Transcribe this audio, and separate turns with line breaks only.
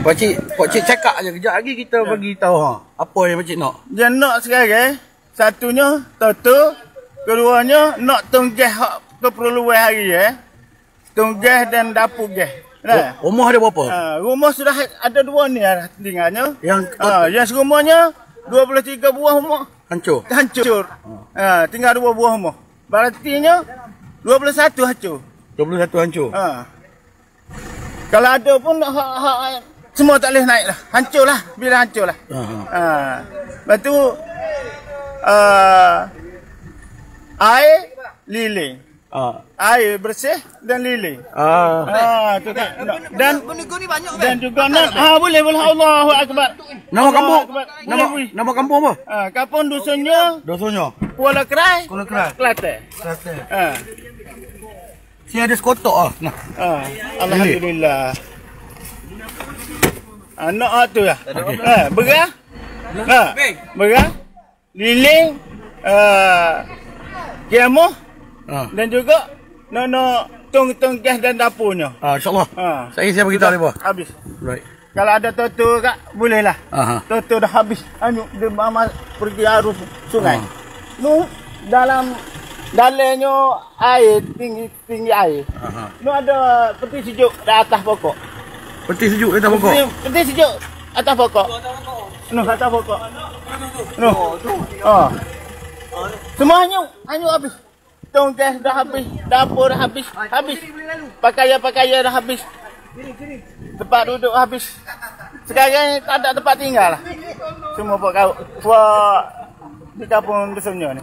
Pakcik cakap je, kejap lagi kita bagi tahu apa yang pakcik nak.
Dia nak sekarang, satunya toto, keduanya nak tonggah hak keperluan hari tonggah dan dapur gas. Nah.
Rumah ada berapa?
Rumah sudah ada 2 ni tinggalnya.
Yang
serumahnya 23 buah rumah
hancur.
Tinggal 2 buah rumah. Berartinya 21 hancur.
21 hancur.
Kalau ada pun semua tak boleh naik lah. Hancur lah. Bila hancur lah. Lepas tu air liling. Air bersih dan liling. Dan juga boleh Allahu akbar.
Nama kampung apa?
Kampung Dusunnya Kuala Kerai, Kelantan.
Sini ada sekotok nah.
Alhamdulillah. Anak tu lah. Berah. Berah. Liling. Kemoh. Dan juga nak tong gas dan dapurnya.
InsyaAllah. Saya beritahu dia.
Habis.
Right.
Kalau ada toto kak, boleh lah. Toto dah habis. Dia pergi arus sungai. Dalamnya air, tinggi air. Ada peti sejuk di atas pokok.
Peti sejuk di atas pokok?
Peti sejuk atas pokok. Atas pokok. Semua hanyut habis. Tong gas dah habis, dapur dah habis. Pakaian dah habis. Tempat duduk habis. Sekarang tak ada tempat tinggal lah. Semua buat di kampung Dusunnya ni.